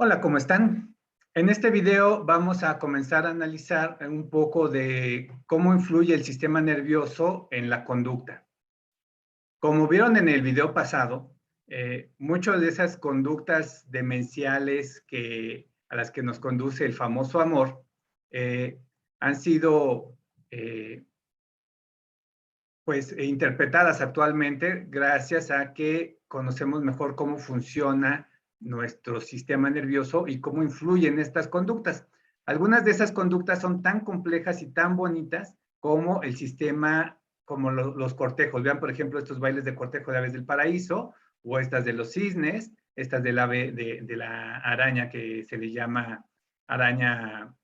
Hola, ¿cómo están? En este video vamos a comenzar a analizar un poco de cómo influye el sistema nervioso en la conducta. Como vieron en el video pasado, muchas de esas conductas demenciales a las que nos conduce el famoso amor han sido eh, interpretadas actualmente gracias a que conocemos mejor cómo funciona nuestro sistema nervioso y cómo influyen estas conductas. Algunas de esas conductas son tan complejas y tan bonitas como el sistema, como los cortejos. Vean, por ejemplo, estos bailes de cortejo de aves del paraíso, o estas de los cisnes, estas del ave, de la araña que se le llama araña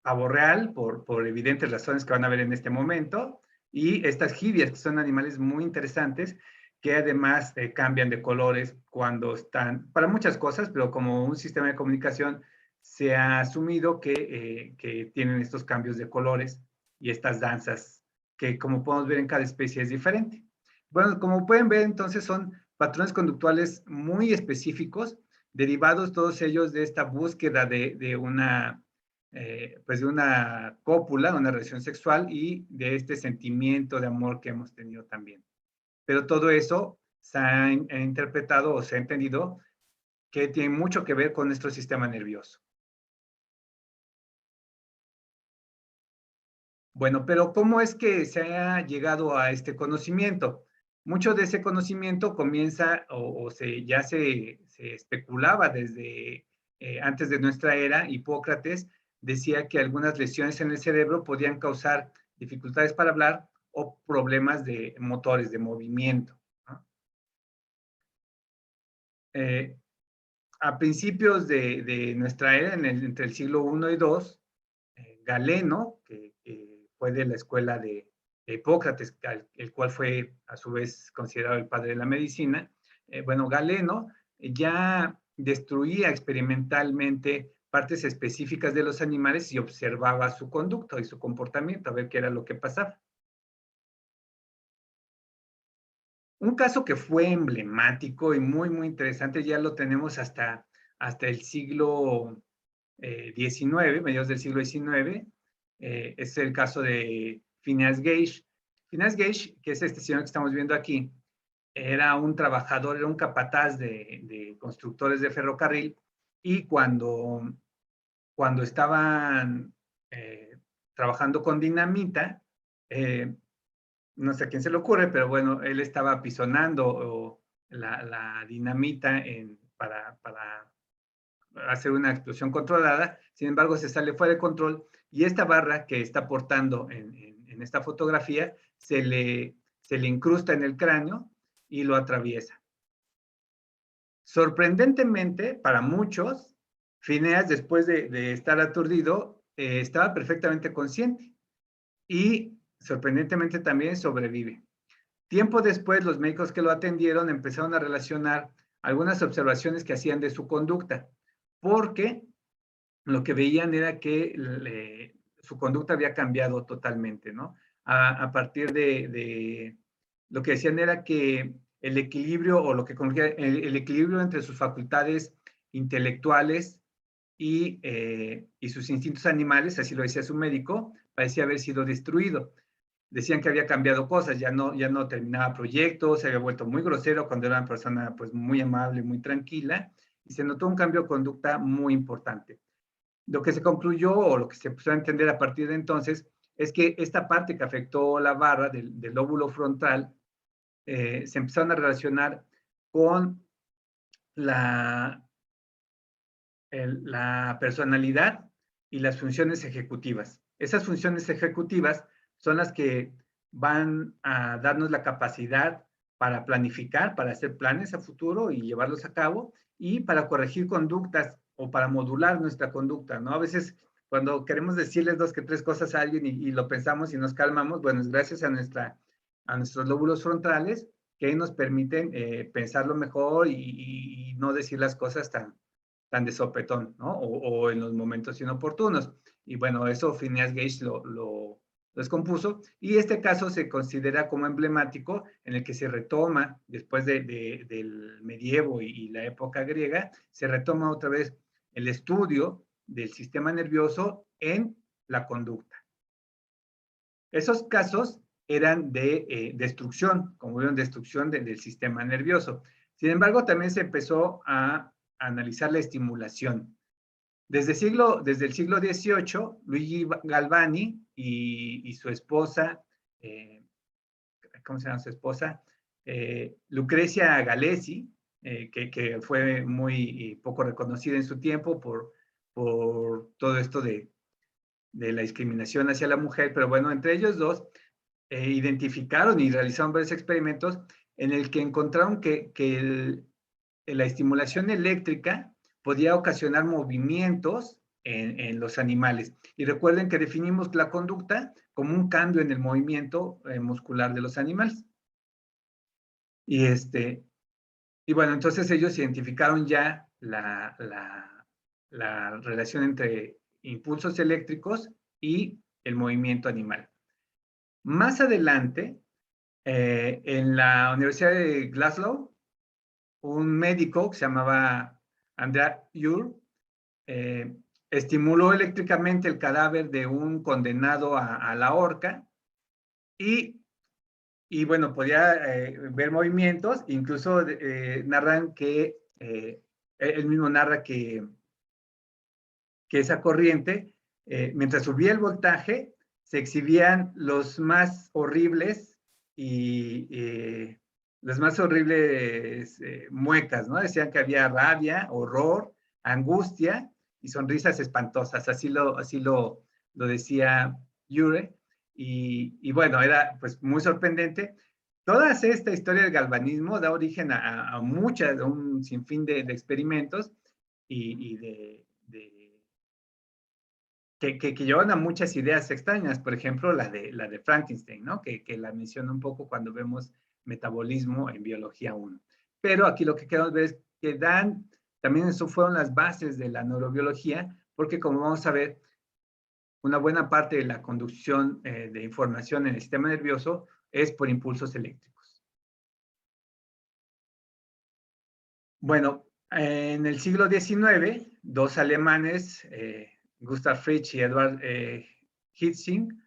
pavo real, por evidentes razones que van a ver en este momento, y estas jibias, que son animales muy interesantes, que además cambian de colores cuando están, para muchas cosas, pero como un sistema de comunicación se ha asumido que tienen estos cambios de colores y estas danzas, que como podemos ver en cada especie es diferente. Bueno, como pueden ver, entonces son patrones conductuales muy específicos, derivados todos ellos de esta búsqueda de una pues de una cópula, una relación sexual y de este sentimiento de amor que hemos tenido también. Pero todo eso se ha interpretado o se ha entendido que tiene mucho que ver con nuestro sistema nervioso. Bueno, pero ¿cómo es que se ha llegado a este conocimiento? Mucho de ese conocimiento comienza ya se especulaba desde antes de nuestra era. Hipócrates decía que algunas lesiones en el cerebro podían causar dificultades para hablar o problemas de motores, de movimiento, ¿no? Eh, a principios de nuestra era, entre el siglo I y II, Galeno, que fue de la escuela de Hipócrates, el cual fue a su vez considerado el padre de la medicina. Bueno, Galeno ya destruía experimentalmente partes específicas de los animales y observaba su conducta y su comportamiento, a ver qué era lo que pasaba. Un caso que fue emblemático y muy, muy interesante, ya lo tenemos hasta el siglo XIX, mediados del siglo XIX, es el caso de Phineas Gage. Phineas Gage, que es este señor que estamos viendo aquí, era un trabajador, era un capataz de constructores de ferrocarril, y cuando estaban trabajando con dinamita, eh, no sé a quién se le ocurre, pero bueno, él estaba apisonando la dinamita para hacer una explosión controlada. Sin embargo, se sale fuera de control y esta barra que está portando en esta fotografía se le incrusta en el cráneo y lo atraviesa. Sorprendentemente, para muchos, Phineas, después de estar aturdido, estaba perfectamente consciente y sorprendentemente también sobrevive. Tiempo después, los médicos que lo atendieron empezaron a relacionar algunas observaciones que hacían de su conducta, porque lo que veían era que su conducta había cambiado totalmente, ¿no? A partir lo que decían era que el equilibrio, o lo que conocía, el equilibrio entre sus facultades intelectuales y sus instintos animales, así lo decía su médico, parecía haber sido destruido. Decían que había cambiado cosas, ya no terminaba proyectos, se había vuelto muy grosero cuando era una persona pues muy amable, muy tranquila, y se notó un cambio de conducta muy importante. Lo que se concluyó, o lo que se empezó a entender a partir de entonces, es que esta parte que afectó la barra del lóbulo frontal se empezaron a relacionar con la, la personalidad y las funciones ejecutivas. Esas funciones ejecutivas son las que van a darnos la capacidad para planificar, para hacer planes a futuro y llevarlos a cabo, y para corregir conductas o para modular nuestra conducta, ¿no? A veces cuando queremos decirles dos que tres cosas a alguien y lo pensamos y nos calmamos, bueno, es gracias a nuestros lóbulos frontales, que nos permiten pensarlo mejor y no decir las cosas tan de sopetón, ¿no? O en los momentos inoportunos. Y bueno, eso Phineas Gage descompuso, y este caso se considera como emblemático, en el que se retoma, después del medievo y la época griega, se retoma otra vez el estudio del sistema nervioso en la conducta. Esos casos eran de destrucción, como vieron, destrucción del sistema nervioso. Sin embargo, también se empezó a analizar la estimulación. Desde el siglo XVIII, Luigi Galvani y su esposa, ¿cómo se llama su esposa? Lucrecia Galesi, que fue muy poco reconocida en su tiempo por todo esto de la discriminación hacia la mujer, pero bueno, entre ellos dos identificaron y realizaron varios experimentos en el que encontraron que la estimulación eléctrica podía ocasionar movimientos en los animales. Y recuerden que definimos la conducta como un cambio en el movimiento muscular de los animales. Y bueno, entonces ellos identificaron ya la relación entre impulsos eléctricos y el movimiento animal. Más adelante, en la Universidad de Glasgow, un médico que se llamaba Andrea Ure estimuló eléctricamente el cadáver de un condenado a la horca y bueno, podía ver movimientos, incluso narran que, él mismo narra que esa corriente, mientras subía el voltaje, se exhibían los más horribles las más horribles muecas, ¿no? Decían que había rabia, horror, angustia y sonrisas espantosas, así lo decía Ure, y bueno, era pues muy sorprendente. Toda esta historia del galvanismo da origen a un sinfín de experimentos y que llevan a muchas ideas extrañas, por ejemplo, la de Frankenstein, ¿no? Que la menciona un poco cuando vemos metabolismo en biología 1. Pero aquí lo que queremos ver es que también eso fueron las bases de la neurobiología, porque como vamos a ver, una buena parte de la conducción de información en el sistema nervioso es por impulsos eléctricos. Bueno, en el siglo XIX, dos alemanes, Gustav Fritsch y Edward Hitzing,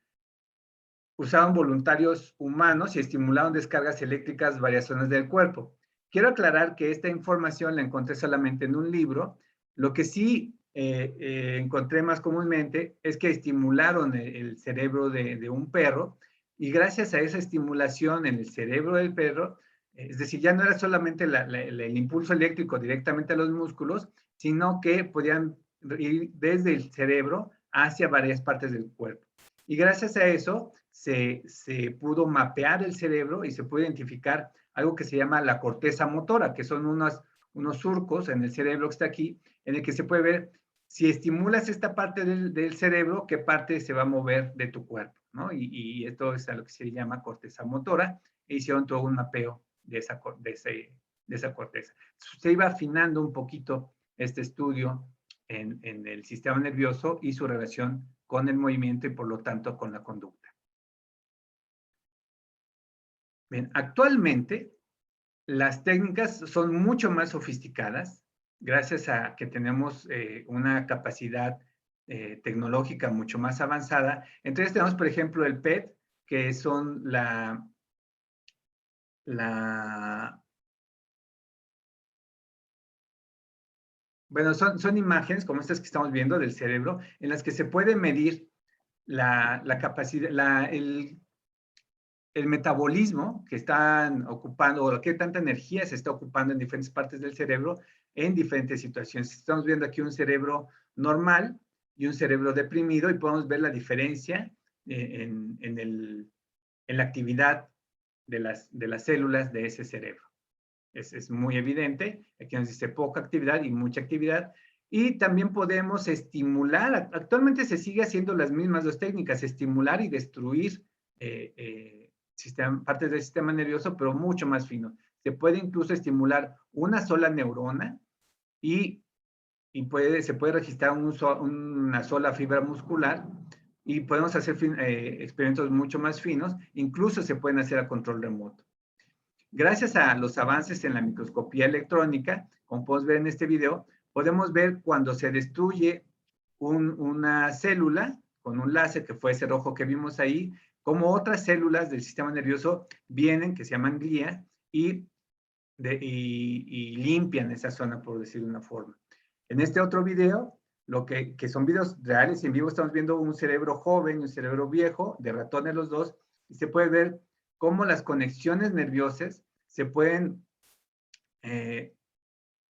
usaban voluntarios humanos y estimularon descargas eléctricas en varias zonas del cuerpo. Quiero aclarar que esta información la encontré solamente en un libro. Lo que sí encontré más comúnmente es que estimularon el cerebro de un perro y gracias a esa estimulación en el cerebro del perro, es decir, ya no era solamente el impulso eléctrico directamente a los músculos, sino que podían ir desde el cerebro hacia varias partes del cuerpo. Y gracias a eso se pudo mapear el cerebro y se pudo identificar algo que se llama la corteza motora, que son unos surcos en el cerebro que está aquí, en el que se puede ver si estimulas esta parte del cerebro, qué parte se va a mover de tu cuerpo, ¿no? Y esto es a lo que se llama corteza motora, e hicieron todo un mapeo de esa corteza. Se iba afinando un poquito este estudio en el sistema nervioso y su relación con el movimiento y por lo tanto con la conducta. Bien, actualmente las técnicas son mucho más sofisticadas gracias a que tenemos una capacidad tecnológica mucho más avanzada. Entonces tenemos, por ejemplo, el PET, que son bueno, son imágenes como estas que estamos viendo del cerebro, en las que se puede medir la capacidad, el metabolismo que están ocupando o qué tanta energía se está ocupando en diferentes partes del cerebro en diferentes situaciones. Estamos viendo aquí un cerebro normal y un cerebro deprimido y podemos ver la diferencia en la actividad de las células de ese cerebro. Es muy evidente. Aquí nos dice poca actividad y mucha actividad. Y también podemos estimular, actualmente se sigue haciendo las mismas dos técnicas, estimular y destruir partes del sistema nervioso, pero mucho más fino. Se puede incluso estimular una sola neurona y se puede registrar una sola fibra muscular y podemos hacer experimentos mucho más finos, incluso se pueden hacer a control remoto. Gracias a los avances en la microscopía electrónica, como podemos ver en este video, podemos ver cuando se destruye una célula con un láser, que fue ese rojo que vimos ahí, como otras células del sistema nervioso vienen, que se llaman glía, y limpian esa zona, por decirlo de una forma. En este otro video, que son videos reales y en vivo, estamos viendo un cerebro joven y un cerebro viejo, de ratones los dos, y se puede ver cómo las conexiones nerviosas se pueden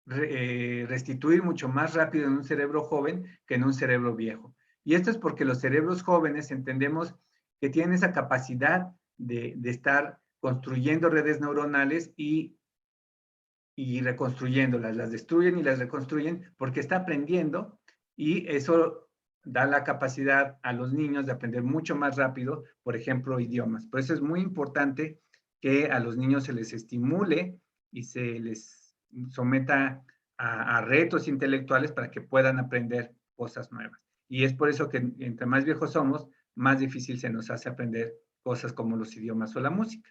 restituir mucho más rápido en un cerebro joven que en un cerebro viejo. Y esto es porque los cerebros jóvenes entendemos que tienen esa capacidad de estar construyendo redes neuronales y reconstruyéndolas, las destruyen y las reconstruyen porque está aprendiendo, y eso da la capacidad a los niños de aprender mucho más rápido, por ejemplo, idiomas. Por eso es muy importante que a los niños se les estimule y se les someta a retos intelectuales para que puedan aprender cosas nuevas. Y es por eso que entre más viejos somos, más difícil se nos hace aprender cosas como los idiomas o la música.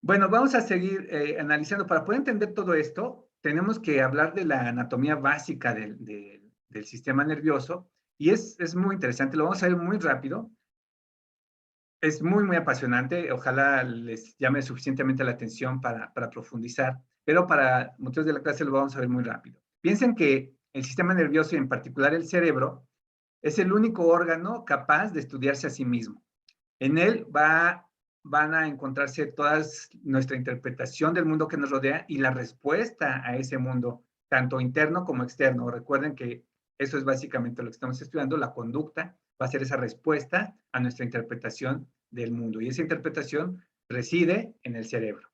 Bueno, vamos a seguir analizando. Para poder entender todo esto, tenemos que hablar de la anatomía básica del sistema nervioso, y es muy interesante. Lo vamos a ver muy rápido. Es muy, muy apasionante. Ojalá les llame suficientemente la atención para profundizar, pero para motivos de la clase lo vamos a ver muy rápido. Piensen que el sistema nervioso, y en particular el cerebro, es el único órgano capaz de estudiarse a sí mismo. En él van a encontrarse toda nuestra interpretación del mundo que nos rodea y la respuesta a ese mundo, tanto interno como externo. Recuerden que eso es básicamente lo que estamos estudiando. La conducta va a ser esa respuesta a nuestra interpretación del mundo, y esa interpretación reside en el cerebro.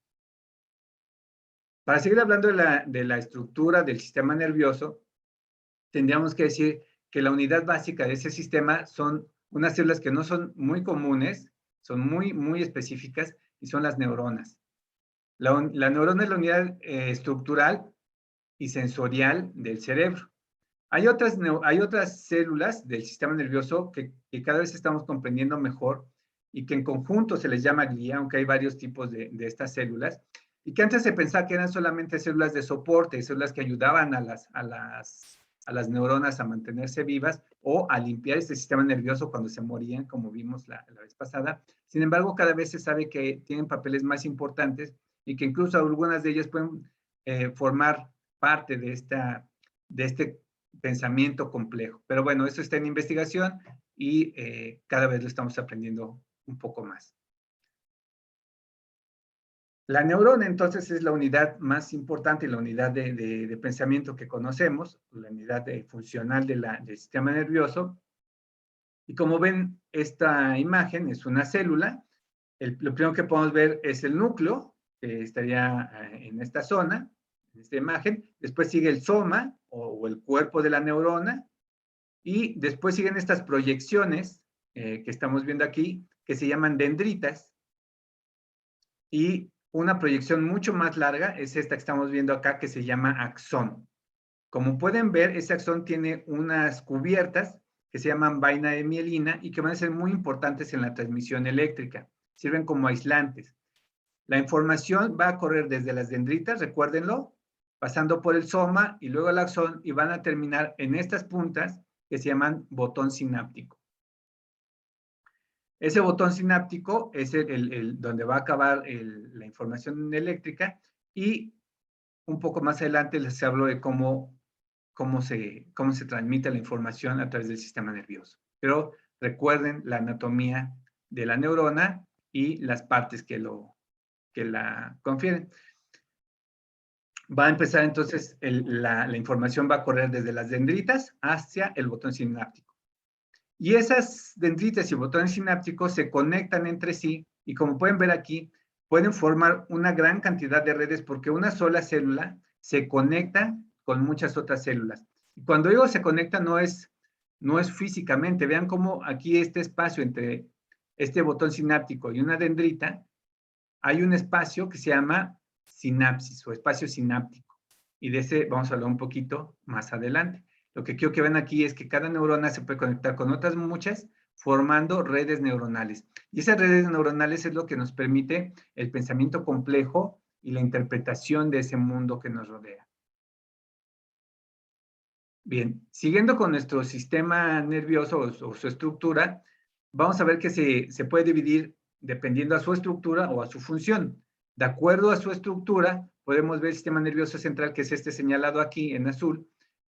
Para seguir hablando de la estructura del sistema nervioso, tendríamos que decir que la unidad básica de ese sistema son unas células que no son muy comunes, son muy, muy específicas, y son las neuronas. La neurona es la unidad estructural y sensorial del cerebro. Hay otras células del sistema nervioso que cada vez estamos comprendiendo mejor, y que en conjunto se les llama glía, aunque hay varios tipos de estas células, y que antes se pensaba que eran solamente células de soporte, células que ayudaban a las neuronas a mantenerse vivas o a limpiar este sistema nervioso cuando se morían, como vimos la vez pasada. Sin embargo, cada vez se sabe que tienen papeles más importantes, y que incluso algunas de ellas pueden formar parte de este pensamiento complejo. Pero bueno, eso está en investigación, y cada vez lo estamos aprendiendo un poco más. La neurona, entonces, es la unidad más importante y la unidad de pensamiento que conocemos, la unidad funcional del sistema nervioso. Y como ven, esta imagen es una célula. Lo primero que podemos ver es el núcleo, que estaría en esta zona, en esta imagen. Después sigue el soma, o el cuerpo de la neurona. Y después siguen estas proyecciones que estamos viendo aquí, que se llaman dendritas. Y una proyección mucho más larga es esta que estamos viendo acá, que se llama axón. Como pueden ver, ese axón tiene unas cubiertas que se llaman vaina de mielina, y que van a ser muy importantes en la transmisión eléctrica. Sirven como aislantes. La información va a correr desde las dendritas, recuérdenlo, pasando por el soma y luego el axón, y van a terminar en estas puntas que se llaman botón sináptico. Ese botón sináptico es donde va a acabar la información eléctrica, y un poco más adelante les hablo de cómo se transmite la información a través del sistema nervioso. Pero recuerden la anatomía de la neurona y las partes que la confieren. Va a empezar entonces, la información va a correr desde las dendritas hacia el botón sináptico. Y esas dendritas y botones sinápticos se conectan entre sí, y como pueden ver aquí, pueden formar una gran cantidad de redes, porque una sola célula se conecta con muchas otras células. Y cuando digo se conecta, no es físicamente. Vean cómo aquí este espacio entre este botón sináptico y una dendrita, hay un espacio que se llama sinapsis o espacio sináptico. Y de ese vamos a hablar un poquito más adelante. Lo que quiero que vean aquí es que cada neurona se puede conectar con otras muchas, formando redes neuronales. Y esas redes neuronales es lo que nos permite el pensamiento complejo y la interpretación de ese mundo que nos rodea. Bien, siguiendo con nuestro sistema nervioso o su estructura, vamos a ver que se puede dividir dependiendo a su estructura o a su función. De acuerdo a su estructura, podemos ver el sistema nervioso central, que es este señalado aquí en azul,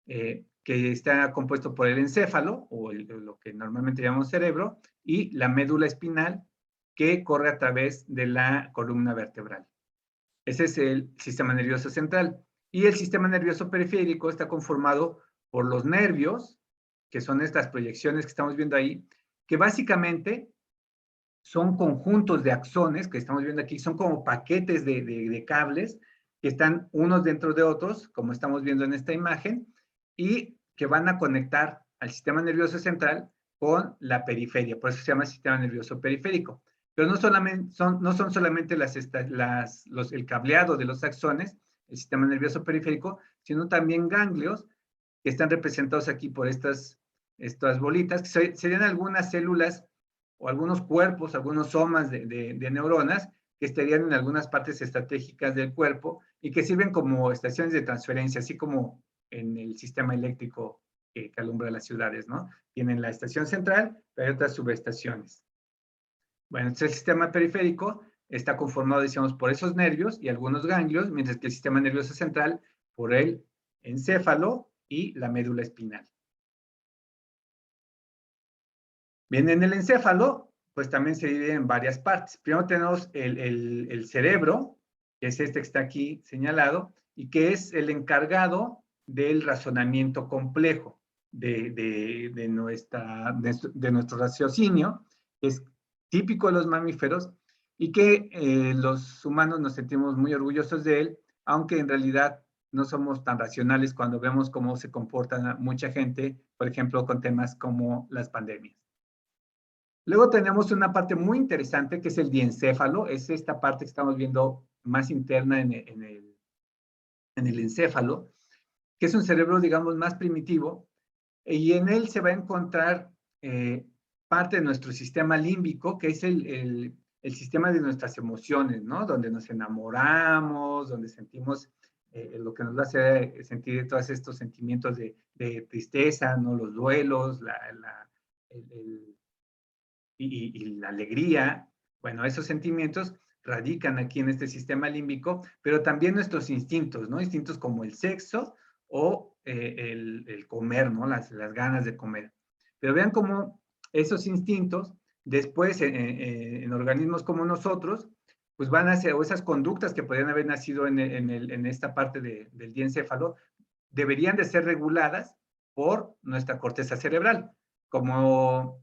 que está compuesto por el encéfalo, o lo que normalmente llamamos cerebro, y la médula espinal, que corre a través de la columna vertebral. Ese es el sistema nervioso central. Y el sistema nervioso periférico está conformado por los nervios, que son estas proyecciones que estamos viendo ahí, que básicamente son conjuntos de axones, que estamos viendo aquí, son como paquetes de cables que están unos dentro de otros, como estamos viendo en esta imagen, y que van a conectar al sistema nervioso central con la periferia, por eso se llama sistema nervioso periférico. Pero no son solamente el cableado de los axones, el sistema nervioso periférico, sino también ganglios, que están representados aquí por estas bolitas, que serían algunas células o algunos cuerpos, algunos somas de neuronas que estarían en algunas partes estratégicas del cuerpo y que sirven como estaciones de transferencia, así como en el sistema eléctrico que alumbra las ciudades, ¿no? Tienen la estación central, pero hay otras subestaciones. Bueno, entonces el sistema periférico está conformado, decíamos, por esos nervios y algunos ganglios, mientras que el sistema nervioso central por el encéfalo y la médula espinal. Bien, en el encéfalo, pues también se divide en varias partes. Primero tenemos el cerebro, que es este que está aquí señalado, y que es el encargado del razonamiento complejo de nuestro raciocinio, que es típico de los mamíferos y que los humanos nos sentimos muy orgullosos de él, aunque en realidad no somos tan racionales cuando vemos cómo se comporta mucha gente, por ejemplo, con temas como las pandemias. Luego tenemos una parte muy interesante que es el diencéfalo, es esta parte que estamos viendo más interna en el encéfalo, que es un cerebro, digamos, más primitivo, y en él se va a encontrar parte de nuestro sistema límbico, que es el sistema de nuestras emociones, ¿no? Donde nos enamoramos, donde sentimos lo que nos hace sentir todos estos sentimientos de tristeza, ¿no? Los duelos, y la alegría. Bueno, esos sentimientos radican aquí en este sistema límbico, pero también nuestros instintos, ¿no? Instintos como el sexo o el comer, ¿no? Las ganas de comer. Pero vean cómo esos instintos, después en organismos como nosotros, pues van a ser, o esas conductas que podrían haber nacido en esta parte del diencéfalo, deberían de ser reguladas por nuestra corteza cerebral, como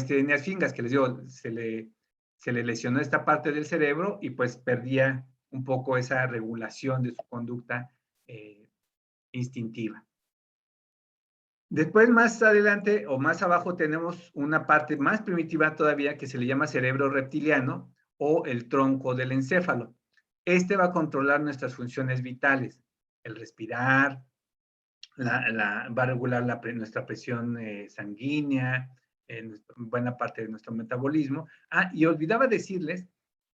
Eneas Fingas, que les digo, se le lesionó esta parte del cerebro y pues perdía un poco esa regulación de su conducta instintiva. Después, más adelante o más abajo, tenemos una parte más primitiva todavía que se le llama cerebro reptiliano o el tronco del encéfalo. Este va a controlar nuestras funciones vitales, el respirar, va a regular nuestra presión sanguínea, buena parte de nuestro metabolismo. Ah, y olvidaba decirles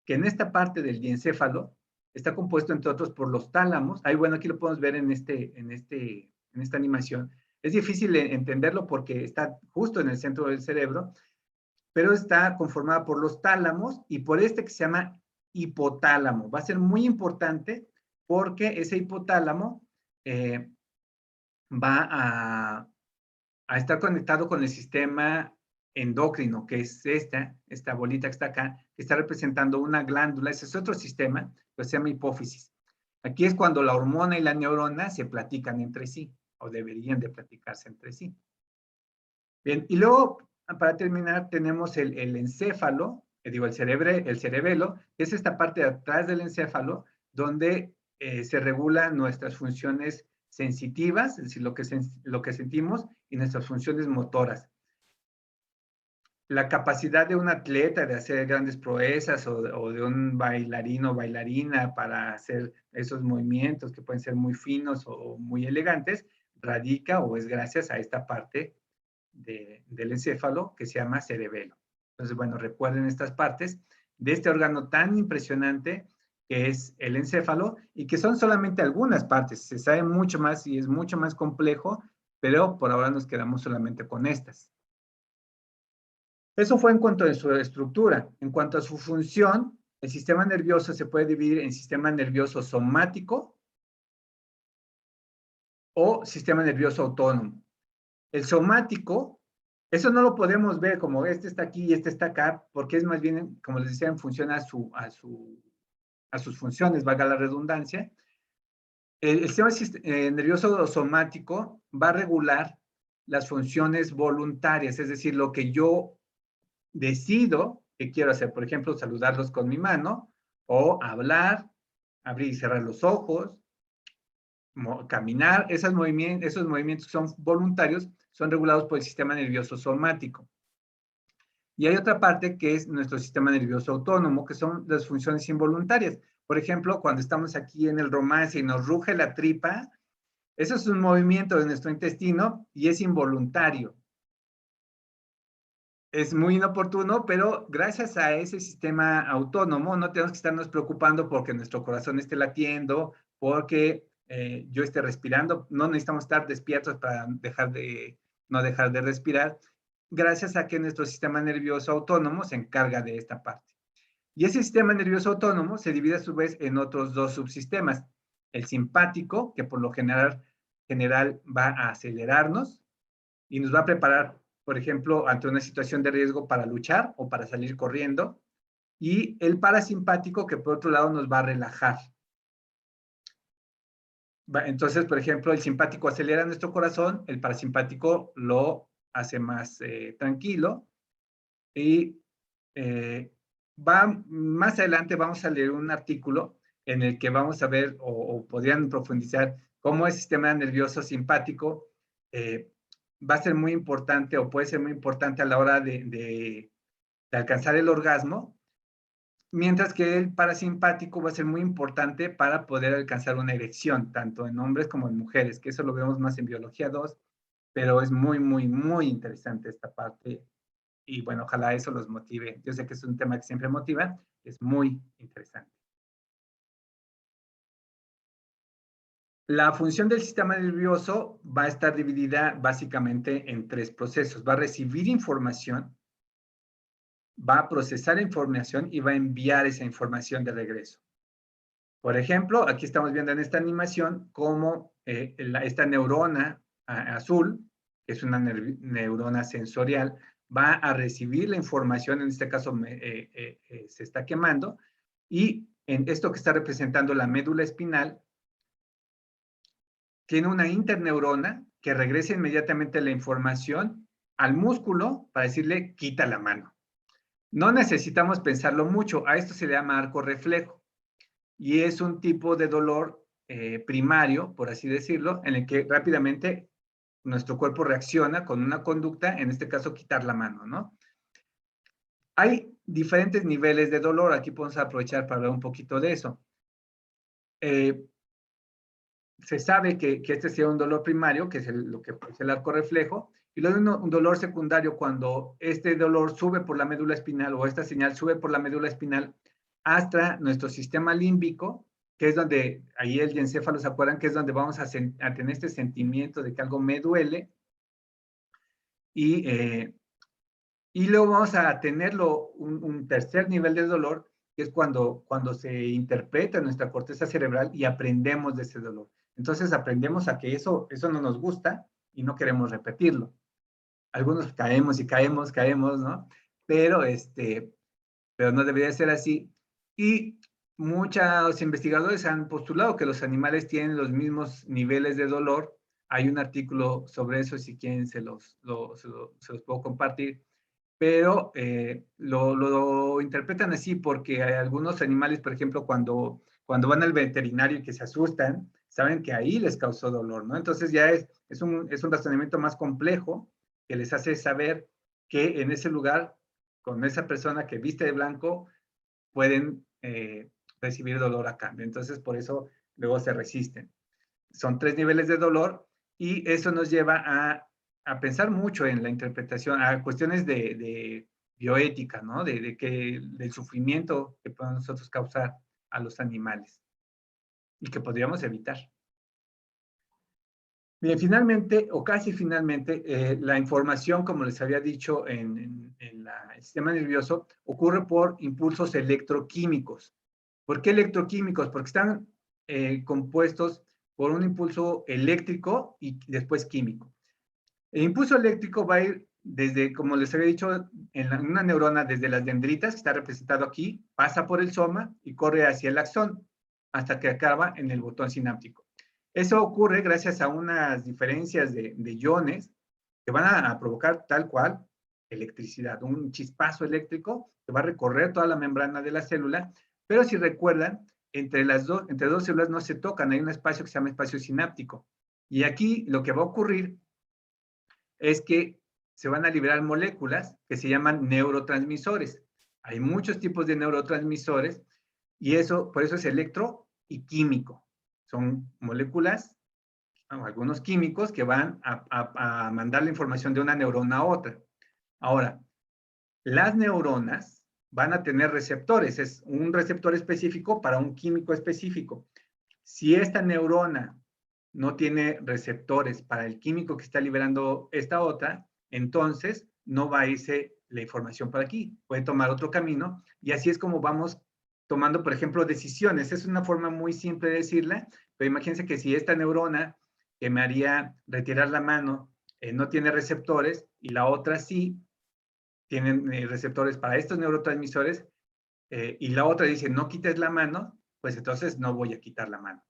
que en esta parte del diencéfalo está compuesto, entre otros, por los tálamos. Ahí, bueno, aquí lo podemos ver en esta animación. Es difícil entenderlo porque está justo en el centro del cerebro, pero está conformada por los tálamos y por este que se llama hipotálamo. Va a ser muy importante porque ese hipotálamo va a estar conectado con el sistema endocrino, que es esta bolita que está acá, que está representando una glándula. Ese es otro sistema, que se llama hipófisis. Aquí es cuando la hormona y la neurona se platican entre sí, o deberían de platicarse entre sí. Bien, y luego, para terminar, tenemos el encéfalo, el cerebelo, que es esta parte de atrás del encéfalo, donde se regulan nuestras funciones sensitivas, es decir, lo que sentimos, y nuestras funciones motoras. La capacidad de un atleta de hacer grandes proezas o de un bailarino o bailarina para hacer esos movimientos que pueden ser muy finos o muy elegantes, radica o es gracias a esta parte del encéfalo que se llama cerebelo. Entonces, bueno, recuerden estas partes de este órgano tan impresionante que es el encéfalo y que son solamente algunas partes. Se sabe mucho más y es mucho más complejo, pero por ahora nos quedamos solamente con estas. Eso fue en cuanto a su estructura. En cuanto a su función, el sistema nervioso se puede dividir en sistema nervioso somático o sistema nervioso autónomo. El somático, eso no lo podemos ver como este está aquí y este está acá, porque es más bien, como les decía, en función a sus funciones, valga la redundancia. El sistema nervioso somático va a regular las funciones voluntarias, es decir, lo que yo decido que quiero hacer. Por ejemplo, saludarlos con mi mano, o hablar, abrir y cerrar los ojos, caminar. Esos movimientos son voluntarios, son regulados por el sistema nervioso somático. Y hay otra parte que es nuestro sistema nervioso autónomo, que son las funciones involuntarias. Por ejemplo, cuando estamos aquí en el romance y nos ruge la tripa, eso es un movimiento de nuestro intestino y es involuntario. Es muy inoportuno, pero gracias a ese sistema autónomo no tenemos que estarnos preocupando porque nuestro corazón esté latiendo, porque yo esté respirando. No necesitamos estar despiertos para no dejar de respirar, gracias a que nuestro sistema nervioso autónomo se encarga de esta parte. Y ese sistema nervioso autónomo se divide a su vez en otros dos subsistemas. El simpático, que por lo general va a acelerarnos y nos va a preparar, por ejemplo, ante una situación de riesgo para luchar o para salir corriendo. Y el parasimpático, que por otro lado nos va a relajar. Entonces, por ejemplo, el simpático acelera nuestro corazón, el parasimpático lo hace más tranquilo. Y más adelante vamos a leer un artículo en el que vamos a ver o podrían profundizar cómo el sistema nervioso simpático va a ser muy importante o puede ser muy importante a la hora de alcanzar el orgasmo, mientras que el parasimpático va a ser muy importante para poder alcanzar una erección, tanto en hombres como en mujeres, que eso lo vemos más en biología 2, pero es muy, muy, muy interesante esta parte y bueno, ojalá eso los motive. Yo sé que es un tema que siempre motiva, es muy interesante. La función del sistema nervioso va a estar dividida básicamente en tres procesos. Va a recibir información, va a procesar información y va a enviar esa información de regreso. Por ejemplo, aquí estamos viendo en esta animación cómo esta neurona azul, que es una neurona sensorial, va a recibir la información, en este caso se está quemando, y en esto que está representando la médula espinal, tiene una interneurona que regresa inmediatamente la información al músculo para decirle, quita la mano. No necesitamos pensarlo mucho, a esto se le llama arco reflejo, y es un tipo de dolor primario, por así decirlo, en el que rápidamente nuestro cuerpo reacciona con una conducta, en este caso quitar la mano, ¿no? Hay diferentes niveles de dolor, aquí podemos aprovechar para hablar un poquito de eso. Se sabe que este sea un dolor primario, que es lo que es el arco reflejo, y luego un dolor secundario cuando este dolor sube por la médula espinal o esta señal sube por la médula espinal hasta nuestro sistema límbico, que es donde, ahí el encéfalo, ¿se acuerdan? Que es donde vamos a tener este sentimiento de que algo me duele, y luego vamos a tenerlo un tercer nivel de dolor, que es cuando se interpreta nuestra corteza cerebral y aprendemos de ese dolor. Entonces aprendemos a que eso no nos gusta y no queremos repetirlo. Algunos caemos y caemos, ¿no? Pero no debería ser así. Y muchos investigadores han postulado que los animales tienen los mismos niveles de dolor. Hay un artículo sobre eso, si quieren se los puedo compartir. Pero lo interpretan así porque hay algunos animales, por ejemplo, cuando van al veterinario y que se asustan, saben que ahí les causó dolor, ¿no? Entonces ya es un razonamiento más complejo que les hace saber que en ese lugar, con esa persona que viste de blanco, pueden recibir dolor a cambio. Entonces, por eso luego se resisten. Son 3 niveles de dolor Y eso nos lleva a pensar mucho en la interpretación, a cuestiones de bioética, ¿no? Del sufrimiento que podemos nosotros causar a los animales y que podríamos evitar. Bien, finalmente, o casi finalmente, la información, como les había dicho el sistema nervioso, ocurre por impulsos electroquímicos. ¿Por qué electroquímicos? Porque están compuestos por un impulso eléctrico y después químico. El impulso eléctrico va a ir desde, como les había dicho, en una neurona, desde las dendritas, que está representado aquí, pasa por el soma y corre hacia el axón, hasta que acaba en el botón sináptico. Eso ocurre gracias a unas diferencias de iones que van a provocar tal cual electricidad, un chispazo eléctrico que va a recorrer toda la membrana de la célula, pero si recuerdan, entre dos células no se tocan, hay un espacio que se llama espacio sináptico. Y aquí lo que va a ocurrir es que se van a liberar moléculas que se llaman neurotransmisores. Hay muchos tipos de neurotransmisores y eso, por eso es electro y químico. Son moléculas, algunos químicos que van a mandar la información de una neurona a otra. Ahora, las neuronas van a tener receptores, es un receptor específico para un químico específico. Si esta neurona no tiene receptores para el químico que está liberando esta otra, entonces no va a irse la información por aquí, puede tomar otro camino y así es como vamos tomando, por ejemplo, decisiones. Es una forma muy simple de decirla, pero imagínense que si esta neurona que me haría retirar la mano no tiene receptores y la otra sí tiene receptores para estos neurotransmisores y la otra dice no quites la mano, pues entonces no voy a quitar la mano.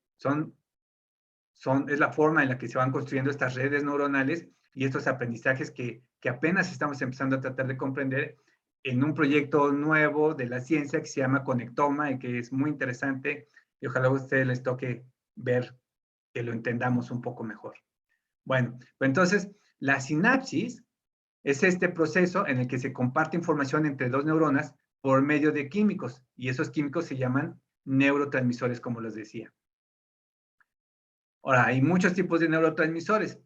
Es la forma en la que se van construyendo estas redes neuronales y estos aprendizajes que apenas estamos empezando a tratar de comprender en un proyecto nuevo de la ciencia que se llama Conectoma y que es muy interesante y ojalá a ustedes les toque ver que lo entendamos un poco mejor. Bueno, pues entonces la sinapsis es este proceso en el que se comparte información entre dos neuronas por medio de químicos y esos químicos se llaman neurotransmisores, como les decía. Ahora, hay muchos tipos de neurotransmisores.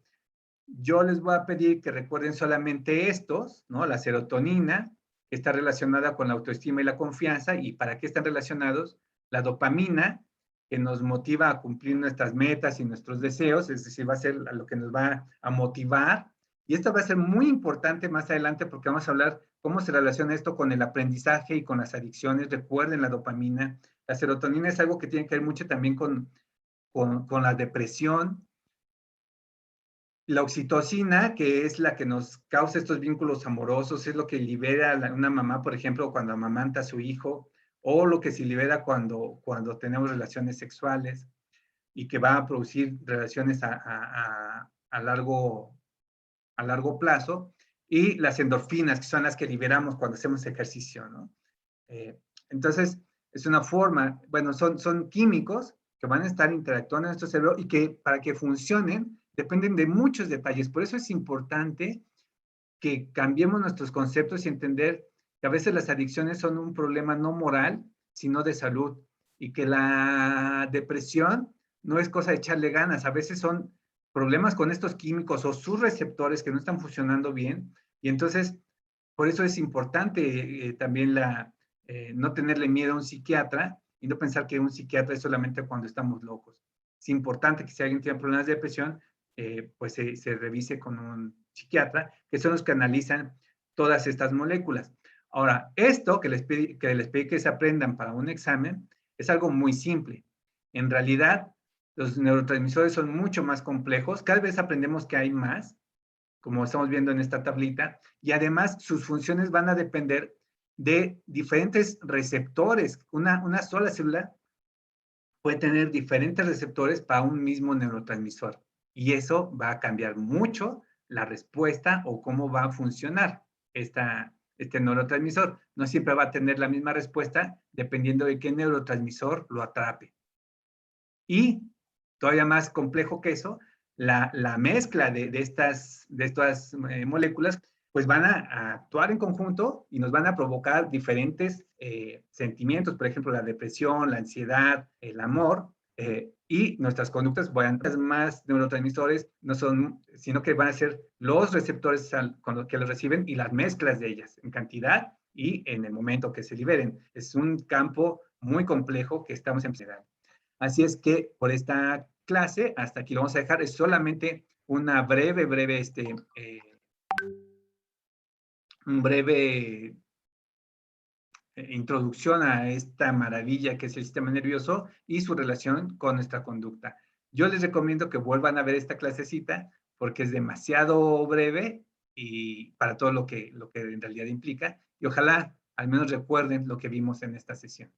Yo les voy a pedir que recuerden solamente estos, ¿no? La serotonina, que está relacionada con la autoestima y la confianza. ¿Y para qué están relacionados? La dopamina, que nos motiva a cumplir nuestras metas y nuestros deseos, es decir, va a ser lo que nos va a motivar. Y esto va a ser muy importante más adelante porque vamos a hablar cómo se relaciona esto con el aprendizaje y con las adicciones. Recuerden la dopamina. La serotonina es algo que tiene que ver mucho también con la depresión. La oxitocina, que es la que nos causa estos vínculos amorosos, es lo que libera una mamá, por ejemplo, cuando amamanta a su hijo, o lo que se libera cuando tenemos relaciones sexuales y que va a producir relaciones a largo plazo, y las endorfinas, que son las que liberamos cuando hacemos ejercicio, ¿no? Entonces, es una forma, bueno, son químicos que van a estar interactuando en nuestro cerebro y que para que funcionen dependen de muchos detalles. Por eso es importante que cambiemos nuestros conceptos y entender que a veces las adicciones son un problema no moral, sino de salud. Y que la depresión no es cosa de echarle ganas. A veces son problemas con estos químicos o sus receptores que no están funcionando bien. Y entonces, por eso es importante también no tenerle miedo a un psiquiatra y no pensar que un psiquiatra es solamente cuando estamos locos. Es importante que si alguien tiene problemas de depresión, pues se revise con un psiquiatra, que son los que analizan todas estas moléculas. Ahora, esto que les pedí que se aprendan para un examen es algo muy simple. En realidad, los neurotransmisores son mucho más complejos. Cada vez aprendemos que hay más, como estamos viendo en esta tablita, y además sus funciones van a depender de diferentes receptores. Una sola célula puede tener diferentes receptores para un mismo neurotransmisor. Y eso va a cambiar mucho la respuesta o cómo va a funcionar este neurotransmisor. No siempre va a tener la misma respuesta dependiendo de qué neurotransmisor lo atrape. Y todavía más complejo que eso, la mezcla de estas moléculas pues van a actuar en conjunto y nos van a provocar diferentes sentimientos, por ejemplo, la depresión, la ansiedad, el amor, Y nuestras conductas van a ser más neurotransmisores, no son, sino que van a ser los receptores con los que los reciben y las mezclas de ellas en cantidad y en el momento que se liberen. Es un campo muy complejo que estamos empezando. Así es que por esta clase, hasta aquí lo vamos a dejar. Es solamente una breve un breve introducción a esta maravilla que es el sistema nervioso y su relación con nuestra conducta. Yo les recomiendo que vuelvan a ver esta clasecita porque es demasiado breve y para todo lo que en realidad implica, y ojalá al menos recuerden lo que vimos en esta sesión.